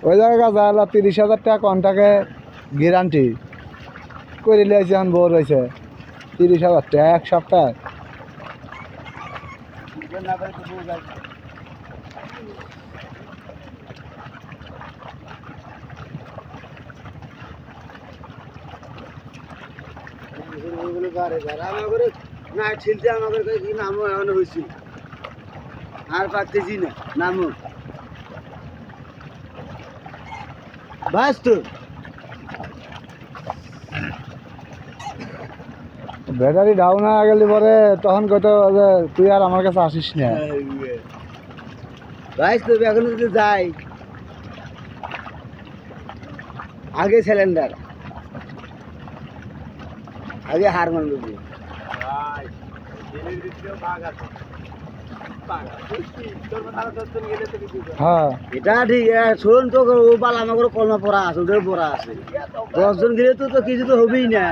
ওই জায়গা যা 30,000 টাকা কন্টাকে গ্যারান্টি করে লিয়েছে। এখন বোর হয়েছে 30,000 টাকা এক সপ্তাহ। না ছিলতে আমাদের নামও এমন হয়েছি আর পারতেছি না নামও বাস তো ব্যাটারি ডাউন হয়ে গেলে পরে তখন কত তুই আর আমার কাছে আসিস না। বাইশ তো এখন যদি যাই আগে সিলিন্ডার আগে হার মানব হ্যাঁ এটা ঠিক শোন তো ও বালা আমার কলমা পড়া আছে ওদের পড়া আছে 10 জন গেলে তো কিছু তো হবেই না।